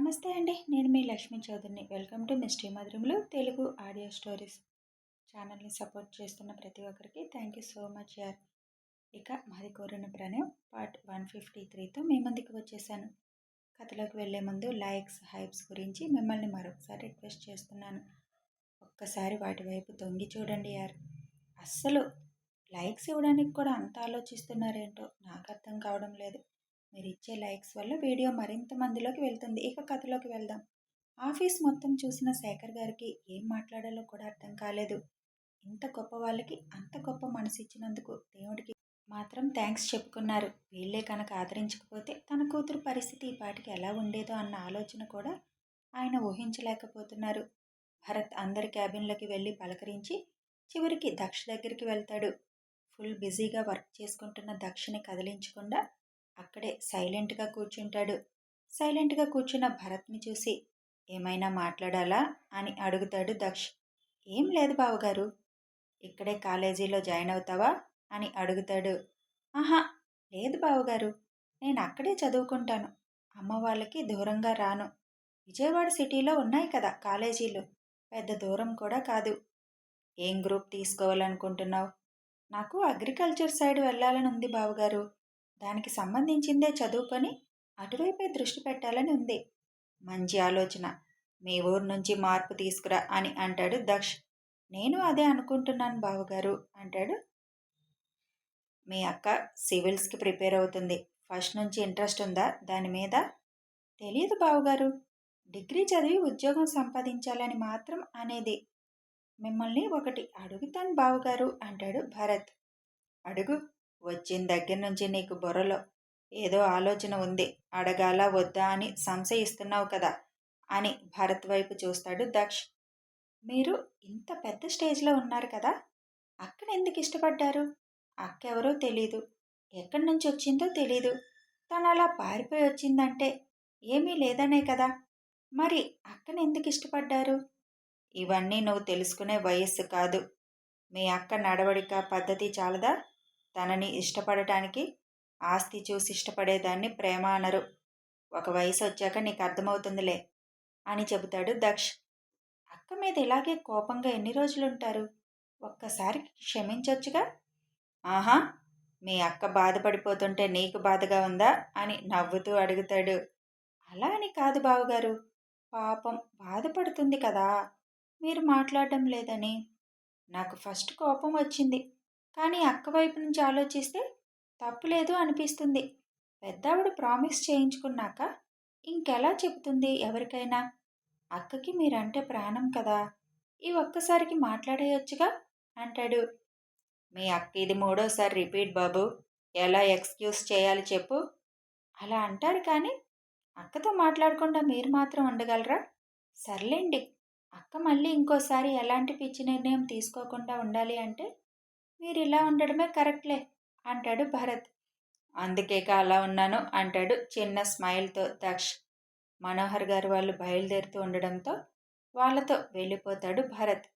నమస్తే అండి. నేను మీ లక్ష్మీ చౌదరిని. వెల్కమ్ టు మిస్టరీ మధురములు తెలుగు ఆడియో స్టోరీస్ ఛానల్ని సపోర్ట్ చేస్తున్న ప్రతి ఒక్కరికి థ్యాంక్ యూ సో మచ్ యార్. ఇక మాది కోరిన ప్రణయం పార్ట్ 153తో మీ ముందుకు వచ్చేసాను. కథలోకి వెళ్లే ముందు లైక్స్ హైప్స్ గురించి మిమ్మల్ని మరొకసారి రిక్వెస్ట్ చేస్తున్నాను. ఒక్కసారి వాటి వైపు తొంగి చూడండి యార్. అస్సలు లైక్స్ ఇవ్వడానికి కూడా అంత ఆలోచిస్తున్నారేంటో నాకు అర్థం కావడం లేదు. మీరు ఇచ్చే లైక్స్ వల్ల వీడియో మరింత మందిలోకి వెళ్తుంది. ఇక కథలోకి వెళ్దాం. ఆఫీస్ మొత్తం చూసిన శేఖర్ గారికి ఏం మాట్లాడాలో కూడా అర్థం కాలేదు. ఇంత గొప్ప వాళ్ళకి అంత గొప్ప మనసు ఇచ్చినందుకు దేవుడికి మాత్రం థ్యాంక్స్ చెప్పుకున్నారు. వీళ్ళే కనుక ఆదరించకపోతే తన కూతురు పరిస్థితి ఈ పాటికి ఎలా ఉండేదో అన్న ఆలోచన కూడా ఆయన ఊహించలేకపోతున్నారు. భరత్ అందరి క్యాబిన్లోకి వెళ్ళి పలకరించి చివరికి దక్ష దగ్గరికి వెళ్తాడు. ఫుల్ బిజీగా వర్క్ చేసుకుంటున్న దక్షని కదిలించకుండా అక్కడే సైలెంట్గా కూర్చుంటాడు. సైలెంట్గా కూర్చున్న భరత్ని చూసి ఏమైనా మాట్లాడాలా అని అడుగుతాడు దక్ష్. ఏం లేదు బావగారు. ఇక్కడే కాలేజీలో జాయిన్ అవుతావా అని అడుగుతాడు. ఆహా లేదు బావగారు, నేను అక్కడే చదువుకుంటాను. అమ్మ వాళ్ళకి దూరంగా రాను. విజయవాడ సిటీలో ఉన్నాయి కదా కాలేజీలు, పెద్ద దూరం కూడా కాదు. ఏం గ్రూప్ తీసుకోవాలనుకుంటున్నావు? నాకు అగ్రికల్చర్ సైడ్ వెళ్ళాలని ఉంది బావగారు. దానికి సంబంధించిందే చదువుకొని అటువైపే దృష్టి పెట్టాలని ఉంది. మంచి ఆలోచన. మీ ఊరు నుంచి మార్పు తీసుకురా అని అంటాడు దక్ష్. నేను అదే అనుకుంటున్నాను బావగారు అంటాడు. మీ అక్క సివిల్స్కి ప్రిపేర్ అవుతుంది. ఫస్ట్ నుంచి ఇంట్రెస్ట్ ఉందా దాని మీద? తెలియదు బావగారు. డిగ్రీ చదివి ఉద్యోగం సంపాదించాలని మాత్రం అనేది. మిమ్మల్ని ఒకటి అడుగుతాను బావగారు అంటాడు భరత్. అడుగు. వచ్చిన దగ్గర నుంచి నీకు బుర్రలో ఏదో ఆలోచన ఉంది. అడగాలా వద్దా అని సంశయిస్తున్నావు కదా అని భరత్ వైపు చూస్తాడు దక్ష్. మీరు ఇంత పెద్ద స్టేజ్లో ఉన్నారు కదా, అక్కని ఎందుకు ఇష్టపడ్డారు? అక్క ఎవరో తెలీదు, ఎక్కడి నుంచి వచ్చిందో తెలీదు. తను అలా పారిపోయి వచ్చిందంటే ఏమీ లేదనే కదా. మరి అక్కని ఎందుకు ఇష్టపడ్డారు? ఇవన్నీ నువ్వు తెలుసుకునే వయస్సు కాదు. మీ అక్క నడవడిక పద్ధతి చాలదా తనని ఇష్టపడటానికి? ఆస్తి చూసి ఇష్టపడేదాన్ని ప్రేమ అనరు. ఒక వయసు వచ్చాక నీకు అర్థమవుతుందిలే అని చెబుతాడు దక్ష్. అక్క మీద ఇలాగే కోపంగా ఎన్ని రోజులుంటారు? ఒక్కసారి క్షమించొచ్చుగా. ఆహా, మీ అక్క బాధపడిపోతుంటే నీకు బాధగా ఉందా అని నవ్వుతూ అడుగుతాడు. అలా అని కాదు బావగారు, పాపం బాధపడుతుంది కదా మీరు మాట్లాడడం లేదని. నాకు ఫస్ట్ కోపం వచ్చింది, కానీ అక్క వైపు నుంచి ఆలోచిస్తే తప్పులేదు అనిపిస్తుంది. పెద్దావిడ ప్రామిస్ చేయించుకున్నాక ఇంకెలా చెప్తుంది ఎవరికైనా? అక్కకి మీరంటే ప్రాణం కదా, ఈ ఒక్కసారికి మాట్లాడేయొచ్చుగా అంటాడు. మీ అక్క ఇది మూడోసారి రిపీట్ బాబు, ఎలా ఎక్స్క్యూజ్ చేయాలి చెప్పు? అలా అంటారు కానీ అక్కతో మాట్లాడకుండా మీరు మాత్రం ఉండగలరా? సర్లేండి, అక్క మళ్ళీ ఇంకోసారి ఎలాంటి పిచ్చి నిర్ణయం తీసుకోకుండా ఉండాలి అంటే మీరు ఇలా ఉండడమే కరెక్ట్లే అంటాడు భరత్. అందుకేక అలా ఉన్నాను అంటాడు చిన్న స్మైల్తో దక్ష్. మనోహర్ గారు వాళ్ళు బయలుదేరుతూ ఉండడంతో వాళ్ళతో వెళ్ళిపోతాడు భరత్.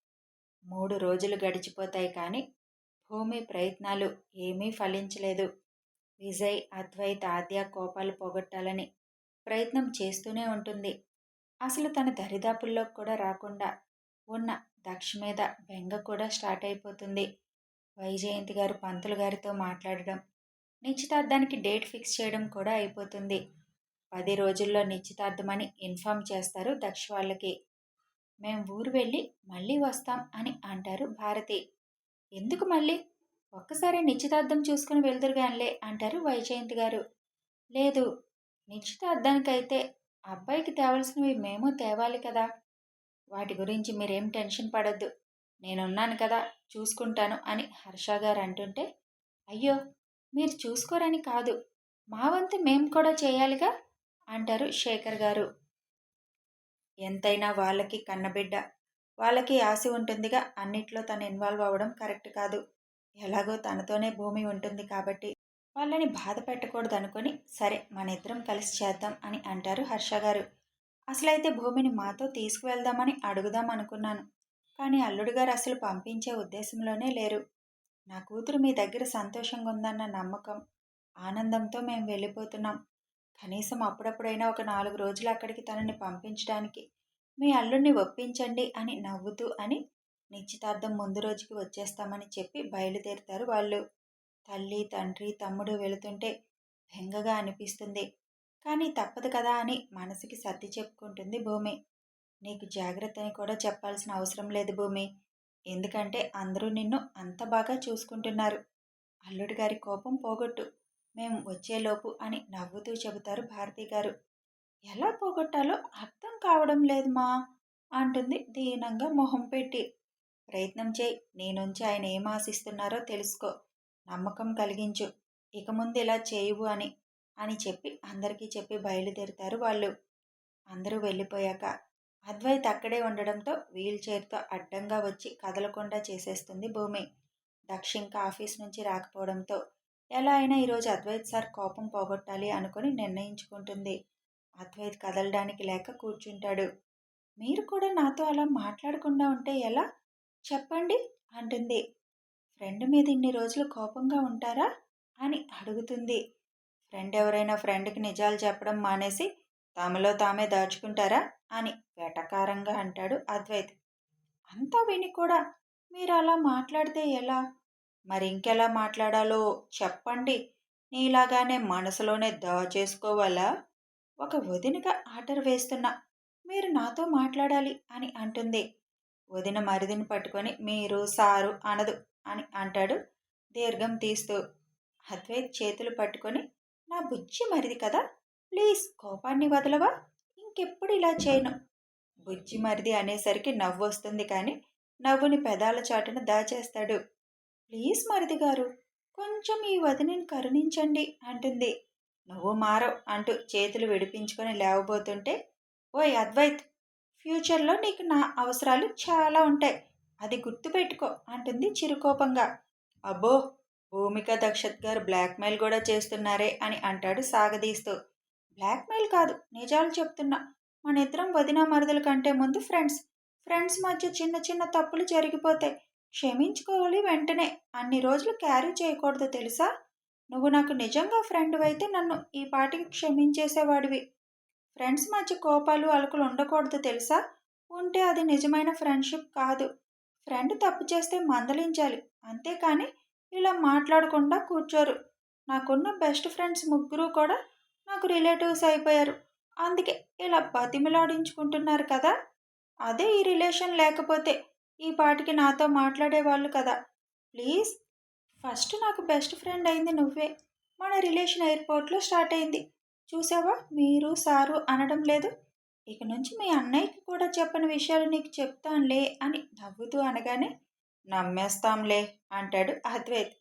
3 రోజులు గడిచిపోతాయి కానీ భూమి ప్రయత్నాలు ఏమీ ఫలించలేదు. విజయ్, అద్వైత్, ఆద్య కోపాలు పోగొట్టాలని ప్రయత్నం చేస్తూనే ఉంటుంది. అసలు తన దరిదాపుల్లో కూడా రాకుండా ఉన్న దక్ష్ మీద బెంగ కూడా స్టార్ట్ అయిపోతుంది. వైజయంతి గారు పంతులు గారితో మాట్లాడడం, నిశ్చితార్థానికి డేట్ ఫిక్స్ చేయడం కూడా అయిపోతుంది. 10 రోజుల్లో నిశ్చితార్థమని ఇన్ఫామ్ చేస్తారు దక్ష వాళ్ళకి. మేం ఊరు వెళ్ళి మళ్ళీ వస్తాం అని అంటారు భారతి. ఎందుకు మళ్ళీ? ఒక్కసారి నిశ్చితార్థం చూసుకుని వెళ్దురుగానిలే అంటారు వైజయంతి గారు. లేదు, నిశ్చితార్థానికైతే అబ్బాయికి తేవలసినవి మేము తేవాలి కదా. వాటి గురించి మీరేం టెన్షన్ పడొద్దు, నేనున్నాను కదా చూసుకుంటాను అని హర్ష గారు అంటుంటే, అయ్యో మీరు చూసుకోరని కాదు, మా వంతు మేం కూడా చేయాలిగా అంటారు శేఖర్ గారు. ఎంతైనా వాళ్ళకి కన్నబిడ్డ, వాళ్ళకి ఆశ ఉంటుందిగా. అన్నిట్లో తను ఇన్వాల్వ్ అవ్వడం కరెక్ట్ కాదు. ఎలాగో తనతోనే భూమి ఉంటుంది కాబట్టి వాళ్ళని బాధ పెట్టకూడదు అనుకొని, సరే మన ఇద్దరం కలిసి చేద్దాం అని అంటారు హర్ష గారు. అసలైతే భూమిని మాతో తీసుకువెళ్దామని అడుగుదాం అనుకున్నాను, కానీ అల్లుడు గారు అసలు పంపించే ఉద్దేశంలోనే లేరు. నా కూతురు మీ దగ్గర సంతోషంగా ఉందన్న నమ్మకం, ఆనందంతో మేము వెళ్ళిపోతున్నాం. కనీసం అప్పుడప్పుడైనా ఒక 4 రోజులు అక్కడికి తనని పంపించడానికి మీ అల్లుడిని ఒప్పించండి అని నవ్వుతూ అని నిశ్చితార్థం ముందు రోజుకి వచ్చేస్తామని చెప్పి బయలుదేరుతారు వాళ్ళు. తల్లి, తండ్రి, తమ్ముడు వెళుతుంటే బెంగగా అనిపిస్తుంది. కానీ తప్పదు కదా అని మనసుకి సర్ది చెప్పుకుంటుంది భూమి. నీకు జాగ్రత్త అని కూడా చెప్పాల్సిన అవసరం లేదు భూమి. ఎందుకంటే అందరూ నిన్ను అంత బాగా చూసుకుంటున్నారు. అల్లుడి గారి కోపం పోగొట్టు. మేం వచ్చేలోపు అని నవ్వుతూ చెబుతారు భారతి గారు. ఎలా పోగొట్టాలో అర్థం కావడం లేదు మా అంటుంది దీనంగా మొహం పెట్టి. ప్రయత్నం చేయి. నీ నుంచి ఆయన ఏం ఆశిస్తున్నారో తెలుసుకో. నమ్మకం కలిగించు. ఇక ముందు ఇలా చేయవు అని అని చెప్పి అందరికీ చెప్పి బయలుదేరుతారు వాళ్ళు. అందరూ వెళ్ళిపోయాక అద్వైత్ అక్కడే ఉండడంతో వీల్ చైర్తో అడ్డంగా వచ్చి కదలకుండా చేసేస్తుంది భూమి. దక్ష ఇంకా ఆఫీస్ నుంచి రాకపోవడంతో ఎలా అయినా ఈరోజు అద్వైత్ సార్ కోపం పోగొట్టాలి అనుకుని నిర్ణయించుకుంటుంది. అద్వైత్ కదలడానికి లేక కూర్చుంటాడు. మీరు కూడా నాతో అలా మాట్లాడకుండా ఉంటే ఎలా చెప్పండి అంటుంది. ఫ్రెండ్ మీద ఇన్ని రోజులు కోపంగా ఉంటారా అని అడుగుతుంది. ఫ్రెండ్ ఎవరైనా ఫ్రెండ్కి నిజాలు చెప్పడం మానేసి తమలో తామే దాచుకుంటారా అని వెటకారంగా అంటాడు అద్వైత్. అంతా విని కూడా మీరు అలా మాట్లాడితే ఎలా? మరి ఇంకెలా మాట్లాడాలో చెప్పండి. నీలాగానే మనసులోనే దాచేసుకోవాలా? ఒక వదినగా ఆర్డర్ వేస్తున్నా. మీరు నాతో మాట్లాడాలి అని అంటుంది. వదిన మరిదిని పట్టుకొని మీరు సారు అనదు అని అంటాడు దీర్ఘం తీస్తూ. అద్వైత్ చేతులు పట్టుకొని నా బుజ్జి మరిది కదా, ప్లీజ్ కోపాన్ని వదలవా, ఇంకెప్పుడు ఇలా చేయను. బుజ్జి మరిది అనేసరికి నవ్వు వస్తుంది కానీ నవ్వుని పెదాల చాటున దాచేస్తాడు. ప్లీజ్ మరిది గారు, కొంచెం ఈ వదినని కరుణించండి అంటుంది. నువ్వు మారవ్ అంటూ చేతులు విడిపించుకొని లేవబోతుంటే, ఓయ్ అద్వైత్, ఫ్యూచర్లో నీకు నా అవసరాలు చాలా ఉంటాయి, అది గుర్తుపెట్టుకో అంటుంది చిరుకోపంగా. అబ్బో, భూమిక దక్షత్ గారు బ్లాక్మెయిల్ కూడా చేస్తున్నారే అని అంటాడు సాగదీస్తూ. బ్లాక్మెయిల్ కాదు, నిజాలు చెప్తున్నా. మన ఇద్దరం వదిన మరదల కంటే ముందు ఫ్రెండ్స్. ఫ్రెండ్స్ మధ్య చిన్న చిన్న తప్పులు జరిగిపోతాయి, క్షమించుకోవాలి వెంటనే. అన్ని రోజులు క్యారీ చేయకూడదు తెలుసా? నువ్వు నాకు నిజంగా ఫ్రెండ్ అయితే నన్ను ఈ పాటికి క్షమించేసేవాడివి. ఫ్రెండ్స్ మధ్య కోపాలు అలకలు ఉండకూడదు తెలుసా? ఉంటే అది నిజమైన ఫ్రెండ్షిప్ కాదు. ఫ్రెండ్ తప్పు చేస్తే మందలించాలి, అంతేకాని ఇలా మాట్లాడకుండా కూర్చోరు. నాకున్న బెస్ట్ ఫ్రెండ్స్ ముగ్గురు కూడా నాకు రిలేటివ్స్ అయిపోయారు. అందుకే ఇలా బతిమిలాడించుకుంటున్నారు కదా. అదే ఈ రిలేషన్ లేకపోతే ఈ పాటికి నాతో మాట్లాడేవాళ్ళు కదా. ప్లీజ్, ఫస్ట్ నాకు బెస్ట్ ఫ్రెండ్ అయింది నువ్వే. మన రిలేషన్ ఎయిర్పోర్ట్లో స్టార్ట్ అయింది. చూసావా, మీరు సారు అనడం లేదు. ఇక నుంచి మీ అన్నయ్యకి కూడా చెప్పని విషయాలు నీకు చెప్తానులే అని నవ్వుతూ అనగానే, నమ్మేస్తాంలే అంటాడు అద్వైత్.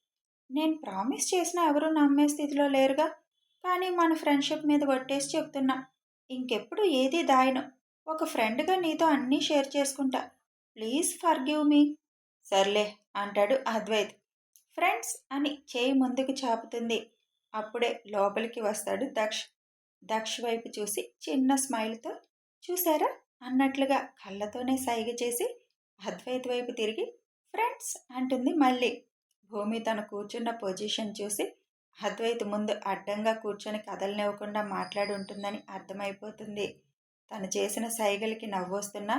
నేను ప్రామిస్ చేసినా ఎవరూ నమ్మే స్థితిలో లేరుగా. కానీ మన ఫ్రెండ్షిప్ మీద కొట్టేసి చెప్తున్నా. ఇంకెప్పుడు ఏది దాయను. ఒక ఫ్రెండ్గా నీతో అన్నీ షేర్ చేసుకుంటా. Please forgive me. సర్లే అంటాడు అద్వైత్. ఫ్రెండ్స్ అని చేయి ముందుకు చాపుతుంది. అప్పుడే లోపలికి వస్తాడు దక్ష్. దక్ష్ వైపు చూసి చిన్న స్మైల్తో చూసారా అన్నట్లుగా కళ్ళతోనే సైగ చేసి అద్వైత్ వైపు తిరిగి ఫ్రెండ్స్ అంటుంది మళ్ళీ. భూమి తను కూర్చున్న పొజిషన్ చూసి అద్వైత్ ముందు అడ్డంగా కూర్చొని కదలనివ్వకుండా మాట్లాడి ఉంటుందని అర్థమైపోతుంది. తను చేసిన సైగలకి నవ్వొస్తున్నా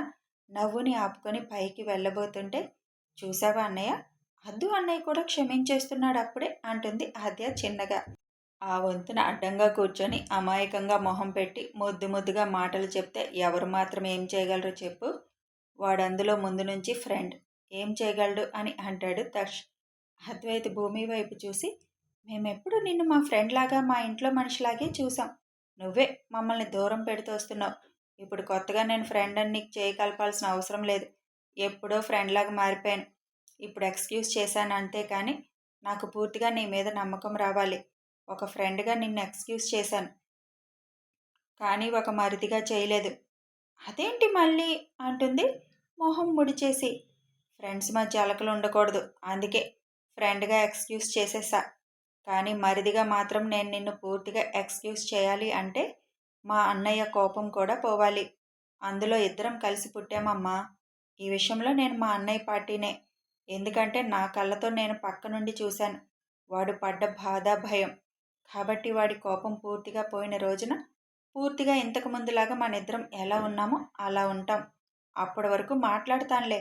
నవ్వుని ఆపుకొని పైకి వెళ్ళబోతుంటే, చూసావా అన్నయ్య, అద్దు అన్నయ్య కూడా క్షమించేస్తున్నాడు అప్పుడే అంటుంది ఆద్య చిన్నగా. ఆ వంతున అడ్డంగా కూర్చొని అమాయకంగా మొహం పెట్టి ముద్దు ముద్దుగా మాటలు చెప్తే ఎవరు మాత్రం ఏం చేయగలరు చెప్పు. వాడందులో ముందు నుంచి ఫ్రెండ్, ఏం చేయగలడు అని అంటాడు దక్ష్. అద్వైత్ భూమి వైపు చూసి, మేమెప్పుడు నిన్ను మా ఫ్రెండ్ లాగా మా ఇంట్లో మనిషిలాగే చూసాం. నువ్వే మమ్మల్ని దూరం పెడుతూ వస్తున్నావు. ఇప్పుడు కొత్తగా నేను ఫ్రెండ్ అని నీకు చేయగలపాల్సిన అవసరం లేదు. ఎప్పుడో ఫ్రెండ్ లాగా మారిపోయాను. ఇప్పుడు ఎక్స్క్యూజ్ చేశాను అంతే, కానీ నాకు పూర్తిగా నీ మీద నమ్మకం రావాలి. ఒక ఫ్రెండ్గా నిన్ను ఎక్స్క్యూజ్ చేశాను, కానీ ఒక మరిదిగా చేయలేదు. అదేంటి మళ్ళీ అంటుంది మొహం ముడిచేసి. ఫ్రెండ్స్ మధ్య అలకలు ఉండకూడదు, అందుకే ఫ్రెండ్గా ఎక్స్క్యూజ్ చేసేసా. కానీ మరిదిగా మాత్రం నేను నిన్ను పూర్తిగా ఎక్స్క్యూజ్ చేయాలి అంటే మా అన్నయ్య కోపం కూడా పోవాలి. అందులో ఇద్దరం కలిసి పుట్టామమ్మా. ఈ విషయంలో నేను మా అన్నయ్య పార్టీనే. ఎందుకంటే నా కళ్ళతో నేను పక్క నుండి చూశాను వాడు పడ్డ బాధ, భయం. కాబట్టి వాడి కోపం పూర్తిగా పోయిన రోజున పూర్తిగా ఇంతకు ముందులాగా మన ఇద్దరం ఎలా ఉన్నామో అలా ఉంటాం. అప్పటి వరకు మాట్లాడతానులే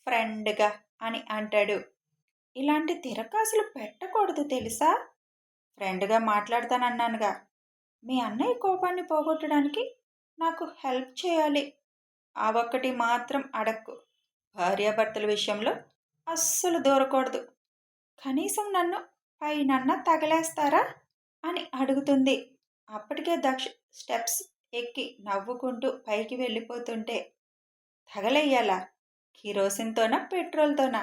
ఫ్రెండ్గా అని అంటాడు. ఇలాంటి తిరకాసులు పెట్టకూడదు తెలుసా? ఫ్రెండ్గా మాట్లాడతానన్నానుగా. మీ అన్నయ్య కోపాన్ని పోగొట్టడానికి నాకు హెల్ప్ చేయాలి. ఆ ఒక్కటి మాత్రం అడక్కు. భార్యాభర్తల విషయంలో అస్సలు దూరకూడదు. కనీసం నన్ను పైనన్నా తగలేస్తారా అని అడుగుతుంది. అప్పటికే దక్ష్ స్టెప్స్ ఎక్కి నవ్వుకుంటూ పైకి వెళ్ళిపోతుంటే, తగలెయ్యాలా? కిరోసిన్తోనా పెట్రోల్తోనా?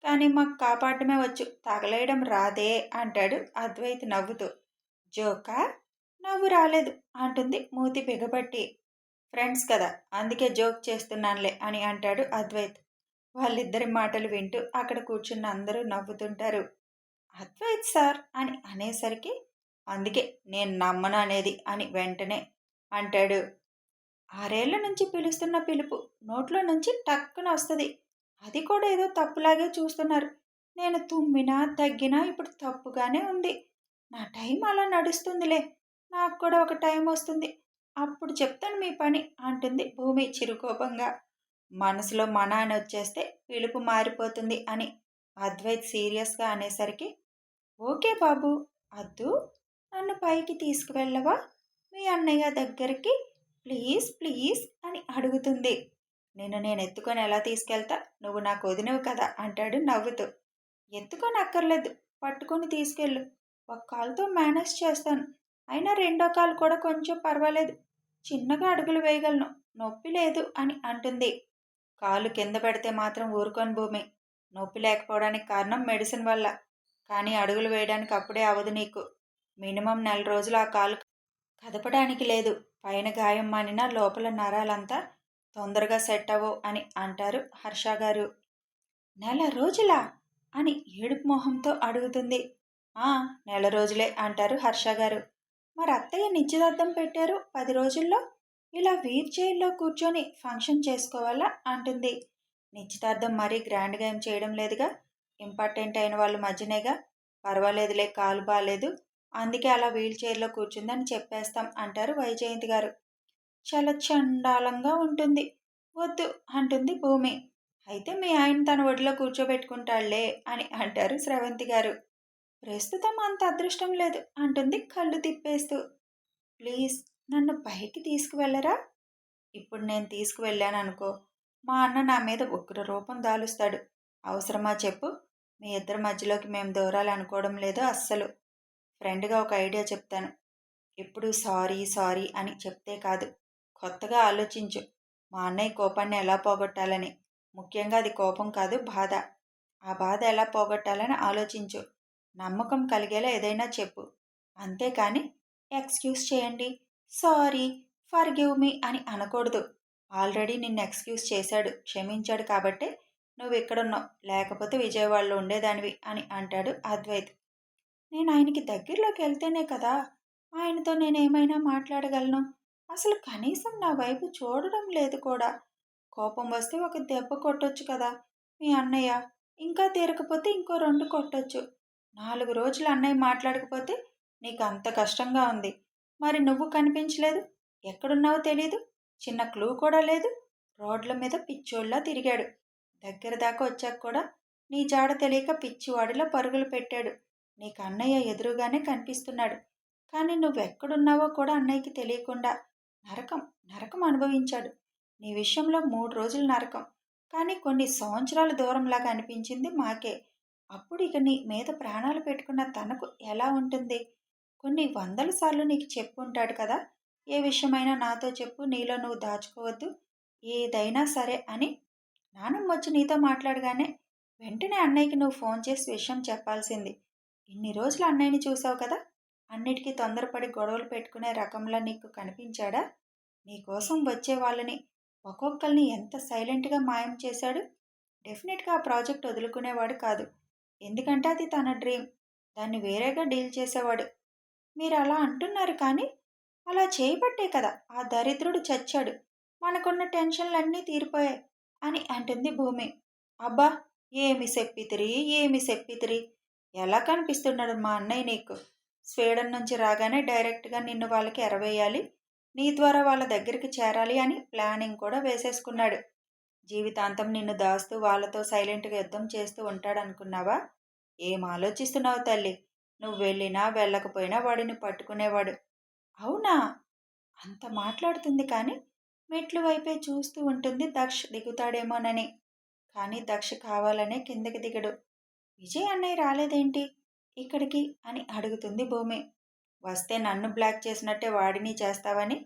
కానీ మాకు కాపాడమే వచ్చు, తగలేయడం రాదే అంటాడు అద్వైత్ నవ్వుతూ. జోకా? నవ్వు రాలేదు అంటుంది మూతి బిగబట్టి. ఫ్రెండ్స్ కదా, అందుకే జోక్ చేస్తున్నానులే అని అంటాడు అద్వైత్. వాళ్ళిద్దరి మాటలు వింటూ అక్కడ కూర్చున్న అందరూ నవ్వుతుంటారు. అద్వైత్ సార్ అని అనేసరికి, అందుకే నేను నమ్మను అనేది అని వెంటనే అంటాడు. 6 ఏళ్ల నుంచి పిలుస్తున్న పిలుపు నోట్లో నుంచి టక్కున వస్తుంది. అది కూడా ఏదో తప్పులాగే చూస్తున్నారు. నేను తుమ్మినా తగ్గినా ఇప్పుడు తప్పుగానే ఉంది. నా టైం అలా నడుస్తుందిలే. నాకు కూడా ఒక టైం వస్తుంది. అప్పుడు చెప్తాను మీ పని అంటుంది భూమి చిరుకోపంగా. మనసులో మన అని వచ్చేస్తే పిలుపు మారిపోతుంది అని అద్వైత్ సీరియస్గా అనేసరికి, ఓకే బాబు, అద్దు, నన్ను పైకి తీసుకువెళ్ళవా మీ అన్నయ్య దగ్గరికి, ప్లీజ్ ప్లీజ్ అని అడుగుతుంది. నేను ఎత్తుకొని ఎలా తీసుకెళ్తా, నువ్వు నాకు వదినవు కదా అంటాడు నవ్వుతూ. ఎత్తుకొని అక్కర్లేదు, పట్టుకొని తీసుకెళ్ళు. ఒక కాలుతో మేనేజ్ చేస్తాను. అయినా రెండో కాలు కూడా కొంచెం పర్వాలేదు, చిన్నగా అడుగులు వేయగలను, నొప్పి లేదు అని అంటుంది. కాలు కింద పెడితే మాత్రం ఊరుకొని భూమి. నొప్పి లేకపోవడానికి కారణం మెడిసిన్ వల్ల. కానీ అడుగులు వేయడానికి అప్పుడే అవదు నీకు. మినిమం 1 నెల రోజులు ఆ కాలు కదపడానికి లేదు. పైన గాయం మానినా లోపల నరాలంతా తొందరగా సెట్ అవ్వవు అని అంటారు హర్ష గారు. 1 నెల రోజులా అని ఏడుపు మొహంతో అడుగుతుంది. 1 నెల రోజులే అంటారు హర్ష గారు. మరి అత్తయ్య నిశ్చితార్థం పెట్టారు 10 రోజుల్లో, ఇలా వీల్ చైర్లో కూర్చొని ఫంక్షన్ చేసుకోవాలా అంటుంది. నిశ్చితార్థం మరీ గ్రాండ్గా ఏం చేయడం లేదుగా, ఇంపార్టెంట్ అయిన వాళ్ళ మధ్యనేగా, పర్వాలేదులే కాలు బాలేదు, అందుకే అలా వీల్ చైర్లో కూర్చుందని చెప్పేస్తాం అంటారు వైజయంతి గారు. చాలా చండాలంగా ఉంటుంది, వద్దు అంటుంది భూమి. అయితే మీ ఆయన తన ఒడిలో కూర్చోబెట్టుకుంటాళ్లే అని అంటారు స్రవంతి గారు. ప్రస్తుతం అంత అదృష్టం లేదు అంటుంది కళ్ళు తిప్పేస్తూ. ప్లీజ్ నన్ను పైకి తీసుకువెళ్ళరా? ఇప్పుడు నేను తీసుకువెళ్ళాననుకో, మా అన్న నా మీద ఉగ్ర రూపం దాలుస్తాడు. అవసరమా చెప్పు? మీ ఇద్దరి మధ్యలోకి మేము దూరాలనుకోవడం లేదు అస్సలు. ఫ్రెండ్గా ఒక ఐడియా చెప్తాను. ఎప్పుడు సారీ సారీ అని చెప్తే కాదు, కొత్తగా ఆలోచించు. మా అన్నయ్య కోపాన్ని ఎలా పోగొట్టాలని. ముఖ్యంగా అది కోపం కాదు, బాధ. ఆ బాధ ఎలా పోగొట్టాలని ఆలోచించు. నమ్మకం కలిగేలా ఏదైనా చెప్పు. అంతేకాని ఎక్స్క్యూజ్ చేయండి, సారీ, ఫర్గివ్ మీ అని అనకూడదు. ఆల్రెడీ నిన్ను ఎక్స్క్యూజ్ చేశాడు, క్షమించాడు కాబట్టే నువ్వు ఇక్కడున్నావు, లేకపోతే విజయవాడలో ఉండేదానివి అని అంటాడు అద్వైత్. నేను ఆయనకి దగ్గరలోకి వెళ్తేనే కదా ఆయనతో నేనేమైనా మాట్లాడగలను. అసలు కనీసం నా వైపు చూడడం లేదు కూడా. కోపం వస్తే ఒక దెబ్బ కొట్టొచ్చు కదా మీ అన్నయ్య, ఇంకా తీరకపోతే ఇంకో 2 కొట్టొచ్చు. 4 రోజులు అన్నయ్య మాట్లాడకపోతే నీకు అంత కష్టంగా ఉంది. మరి నువ్వు కనిపించలేదు, ఎక్కడున్నావో తెలీదు, చిన్న క్లూ కూడా లేదు. రోడ్ల మీద పిచ్చోళ్ళ తిరిగాడు. దగ్గర దాకా వచ్చాక కూడా నీ జాడ తెలియక పిచ్చివాడిలో పరుగులు పెట్టాడు. నీకు అన్నయ్య ఎదురుగానే కనిపిస్తున్నాడు, కానీ నువ్వెక్కడున్నావో కూడా అన్నయ్యకి తెలియకుండా నరకం నరకం అనుభవించాడు. నీ విషయంలో 3 రోజులు నరకం, కానీ కొన్ని సంవత్సరాల దూరంలాగా అనిపించింది మాకే. అప్పుడు ఇక నీ మీద ప్రాణాలు పెట్టుకున్న తనకు ఎలా ఉంటుంది? కొన్ని 100 సార్లు నీకు చెప్పుంటాడు కదా, ఏ విషయమైనా నాతో చెప్పు, నీలో నువ్వు దాచుకోవద్దు, ఏదైనా సరే అని. నానమ్మ వచ్చి నీతో మాట్లాడగానే వెంటనే అన్నయ్యకి నువ్వు ఫోన్ చేసి విషయం చెప్పాల్సింది. ఇన్ని రోజులు అన్నయ్యని చూసావు కదా, అన్నిటికీ తొందరపడి గొడవలు పెట్టుకునే రకంలా నీకు కనిపించాడా? నీకోసం వచ్చే వాళ్ళని ఒక్కొక్కరిని ఎంత సైలెంట్గా మాయం చేశాడు. డెఫినెట్గా ఆ ప్రాజెక్ట్ వదులుకునేవాడు కాదు, ఎందుకంటే అది తన డ్రీమ్. దాన్ని వేరేగా డీల్ చేసేవాడు. మీరు అలా అంటున్నారు, కానీ అలా చేయబట్టే కదా ఆ దరిద్రుడు చచ్చాడు, మనకున్న టెన్షన్లన్నీ తీరిపోయాయి అని అంటుంది భూమి. అబ్బా, ఏమి చెప్పితిరి, ఏమి చెప్పితిరి, ఎలా కనిపిస్తున్నాడు మా అన్నయ్య నీకు? స్వీడన్ నుంచి రాగానే డైరెక్ట్గా నిన్ను వాళ్ళకి ఎరవేయాలి, నీ ద్వారా వాళ్ళ దగ్గరికి చేరాలి అని ప్లానింగ్ కూడా వేసేసుకున్నాడు. జీవితాంతం నిన్ను దాస్తూ వాళ్ళతో సైలెంట్గా యుద్ధం చేస్తూ ఉంటాడనుకున్నావా? ఏం ఆలోచిస్తున్నావు తల్లి? నువ్వు వెళ్ళినా వెళ్ళకపోయినా వాడిని పట్టుకునేవాడు. అవునా? అంత మాట్లాడుతుంది కానీ మెట్లు వైపే చూస్తూ ఉంటుంది దక్ష్ దిగుతాడేమోనని. కానీ దక్ష కావాలనే కిందకి దిగడు. విజయ్ అన్నయ్య రాలేదేంటి ఇక్కడికి అని అడుగుతుంది భూమి. వస్తే నన్ను బ్లాక్ చేసినట్టే వాడిని చేస్తావని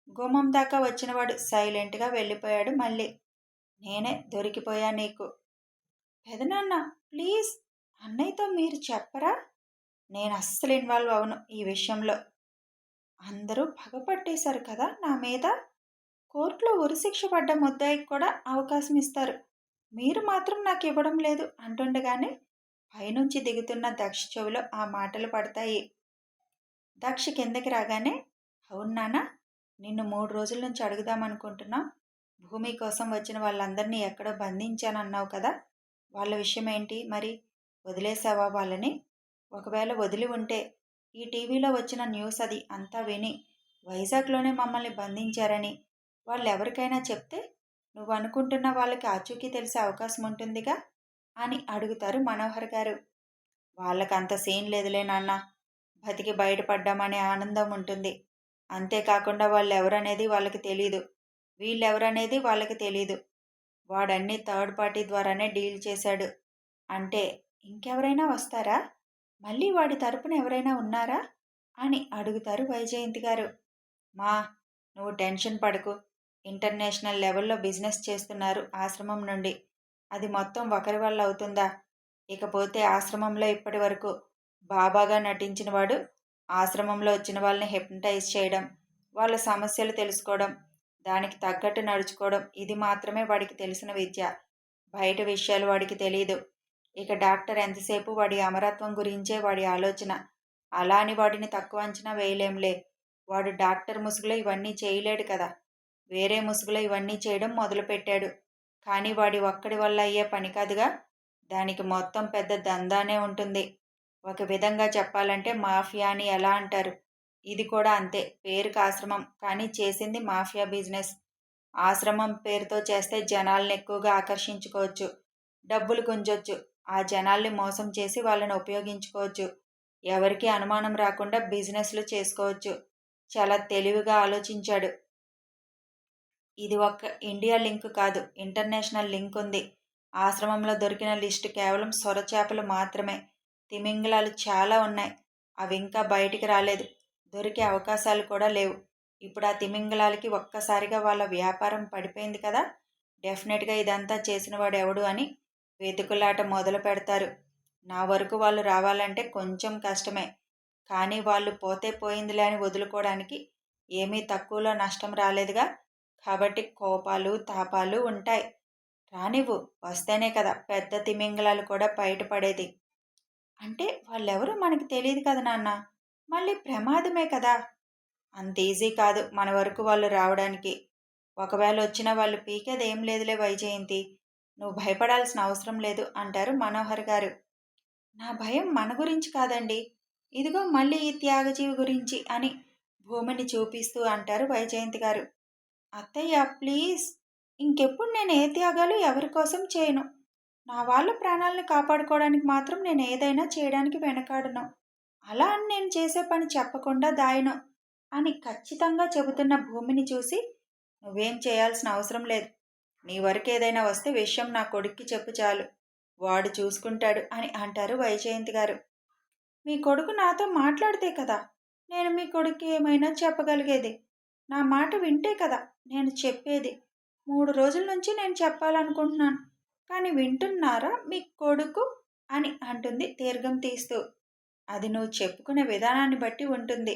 గుమ్మం దాకా వచ్చినవాడు సైలెంట్గా వెళ్ళిపోయాడు మళ్ళీ. నేనే దొరికిపోయా నీకు. పెదనాన్న ప్లీజ్, అన్నయ్యతో మీరు చెప్పరా? నేను అస్సలు ఇన్వాల్వ్ అవను ఈ విషయంలో. అందరూ పగపట్టేశారు కదా నా మీద. కోర్టులో ఉరిశిక్ష పడ్డ ముద్దాయికి కూడా అవకాశం ఇస్తారు, మీరు మాత్రం నాకు ఇవ్వడం లేదు అంటుండగానే పైనుంచి దిగుతున్న దక్ష చెవిలో ఆ మాటలు పడతాయి. దక్ష కిందకి రాగానే, అవును నాన్న, నిన్ను 3 రోజుల నుంచి అడుగుదామనుకుంటున్నాం. భూమి కోసం వచ్చిన వాళ్ళందరినీ ఎక్కడో బంధించానన్నావు కదా, వాళ్ళ విషయం ఏంటి మరి? వదిలేసావా వాళ్ళని? ఒకవేళ వదిలి ఉంటే ఈ టీవీలో వచ్చిన న్యూస్ అది అంతా విని వైజాగ్లోనే మమ్మల్ని బంధించారని వాళ్ళెవరికైనా చెప్తే నువ్వు అనుకుంటున్న వాళ్ళకి ఆచూకీ తెలిసే అవకాశం ఉంటుందిగా అని అడుగుతారు మనోహర్ గారు. వాళ్ళకంత సీన్ లేదులే నాన్న, బతికి బయటపడ్డామనే ఆనందం ఉంటుంది. అంతేకాకుండా వాళ్ళు ఎవరనేది వాళ్ళకి తెలీదు, వీళ్ళెవరనేది వాళ్ళకి తెలీదు. వాడన్నీ థర్డ్ పార్టీ ద్వారానే డీల్ చేశాడు అంటే ఇంకెవరైనా వస్తారా? మళ్ళీ వాడి తరపున ఎవరైనా ఉన్నారా అని అడుగుతారు వైజయంతి గారు. మా, నువ్వు టెన్షన్ పడకు. ఇంటర్నేషనల్ లెవెల్లో బిజినెస్ చేస్తున్నారు ఆశ్రమం నుండి. అది మొత్తం ఒకరి వల్ల అవుతుందా? ఇకపోతే ఆశ్రమంలో ఇప్పటి వరకు బాబాగా నటించిన వాడు ఆశ్రమంలో వచ్చిన వాళ్ళని హిప్నటైజ్ చేయడం, వాళ్ళ సమస్యలు తెలుసుకోవడం, దానికి తగ్గట్టు నడుచుకోవడం, ఇది మాత్రమే వాడికి తెలిసిన విద్య. బయట విషయాలు వాడికి తెలియదు. ఇక డాక్టర్ ఎంతసేపు వాడి అమరత్వం గురించే వాడి ఆలోచన. అలా అని వాడిని తక్కువ అంచనా వేయలేంలే. వాడు డాక్టర్ ముసుగులో ఇవన్నీ చేయలేడు కదా, వేరే ముసుగులో ఇవన్నీ చేయడం మొదలుపెట్టాడు. కానీ వాడి ఒక్కడి వల్ల అయ్యే పని కాదుగా, దానికి మొత్తం పెద్ద దందానే ఉంటుంది. ఒక విధంగా చెప్పాలంటే మాఫియా అని ఎలా అంటారు, ఇది కూడా అంతే. పేరుకి ఆశ్రమం, కానీ చేసింది మాఫియా బిజినెస్. ఆశ్రమం పేరుతో చేస్తే జనాల్ని ఎక్కువగా ఆకర్షించుకోవచ్చు, డబ్బులు గుంజొచ్చు, ఆ జనాల్ని మోసం చేసి వాళ్ళని ఉపయోగించుకోవచ్చు, ఎవరికి అనుమానం రాకుండా బిజినెస్లు చేసుకోవచ్చు. చాలా తెలివిగా ఆలోచించాడు. ఇది ఒక ఇండియా లింక్ కాదు, ఇంటర్నేషనల్ లింక్ ఉంది. ఆశ్రమంలో దొరికిన లిస్టు కేవలం సొరచేపలు మాత్రమే. తిమింగలాలు చాలా ఉన్నాయి, అవి ఇంకా బయటికి రాలేదు, దొరికే అవకాశాలు కూడా లేవు. ఇప్పుడు ఆ తిమింగలాలకి ఒక్కసారిగా వాళ్ళ వ్యాపారం పడిపోయింది కదా, డెఫినెట్గా ఇదంతా చేసిన వాడు ఎవడు అని వెతుకులాట మొదలు పెడతారు. నా వరకు వాళ్ళు రావాలంటే కొంచెం కష్టమే, కానీ వాళ్ళు పోతే పోయిందిలే అని వదులుకోవడానికి ఏమీ తక్కువలో నష్టం రాలేదుగా, కాబట్టి కోపాలు తాపాలు ఉంటాయి. రానివ్వు, వస్తేనే కదా పెద్ద తిమింగలాలు కూడా బయటపడేది. అంటే వాళ్ళెవరో మనకి తెలియదు కదా నాన్న, మళ్ళీ ప్రమాదమే కదా. అంత ఈజీ కాదు మన వరకు వాళ్ళు రావడానికి. ఒకవేళ వచ్చినా వాళ్ళు పీకేది ఏం లేదులే వైజయంతి, నువ్వు భయపడాల్సిన అవసరం లేదు అంటారు మనోహర్ గారు. నా భయం మన గురించి కాదండి, ఇదిగో మళ్ళీ ఈ త్యాగజీవి గురించి అని భూమిని చూపిస్తూ అంటారు వైజయంతి గారు. అత్తయ్య ప్లీజ్, ఇంకెప్పుడు నేను ఏ త్యాగాలు ఎవరి కోసం చేయను. నా వాళ్ళ ప్రాణాలను కాపాడుకోవడానికి మాత్రం నేను ఏదైనా చేయడానికి వెనకాడను. అలా అని నేను చేసే పని చెప్పకుండా దాయను అని ఖచ్చితంగా చెబుతున్న భూమిని చూసి, నువ్వేం చేయాల్సిన అవసరం లేదు, నీ వరకు ఏదైనా వస్తే విషయం నా కొడుక్కి చెప్పు చాలు, వాడు చూసుకుంటాడు అని అంటారు వైజయంతి గారు. మీ కొడుకు నాతో మాట్లాడితే కదా నేను మీ కొడుక్కి ఏమైనా చెప్పగలిగేది. నా మాట వింటే కదా నేను చెప్పేది. 3 రోజుల నుంచి నేను చెప్పాలనుకుంటున్నాను, కానీ వింటున్నారా మీ కొడుకు అని అంటుంది దీర్ఘం తీస్తూ. అది నువ్వు చెప్పుకునే విధానాన్ని బట్టి ఉంటుంది.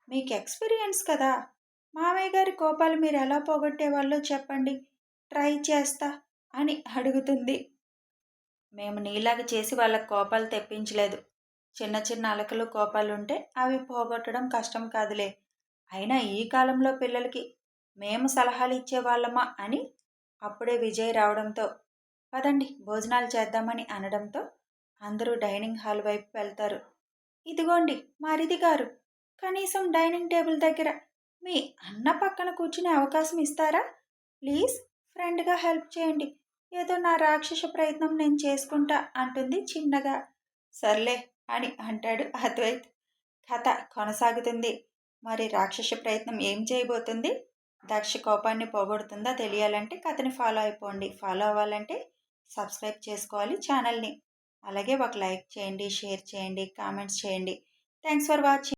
మీకు ఎక్స్పీరియన్స్ కదా. మామయ్య గారి కోపాలు మీరు ఎలా పోగొట్టేవాళ్ళో చెప్పండి, ట్రై చేస్తా అని అడుగుతుంది. మేము నీలాగా చేసి వాళ్ళకి కోపాలు తెప్పించలేదు. చిన్న చిన్న అలకలు కోపాలుంటే అవి పోగొట్టడం కష్టం కాదులే. అయినా ఈ కాలంలో పిల్లలకి మేము సలహాలు ఇచ్చేవాళ్ళమా అని అప్పుడే విజయ్ రావడంతో, పదండి భోజనాలు చేద్దామని అనడంతో అందరూ డైనింగ్ హాల్ వైపు వెళ్తారు. ఇదిగోండి మరిది గారు, కనీసం డైనింగ్ టేబుల్ దగ్గర మీ అన్న పక్కన కూర్చునే అవకాశం ఇస్తారా? ప్లీజ్ ఫ్రెండ్గా హెల్ప్ చేయండి. ఏదో నా రాక్షస ప్రయత్నం నేను చేసుకుంటా అంటుంది చిన్నగా. సర్లే అని అంటాడు అద్వైత్. కథ కొనసాగుతుంది. మరి రాక్షస ప్రయత్నం ఏం చేయబోతుంది? దక్ష కోపాన్ని పోగొడుతుందా తెలియాలంటే కథని ఫాలో అయిపోండి. ఫాలో అవ్వాలంటే సబ్స్క్రైబ్ చేసుకోవాలి ఛానల్ని. అలాగే ఒక లైక్ చేయండి, షేర్ చేయండి, కామెంట్స్ చేయండి. Thanks for watching.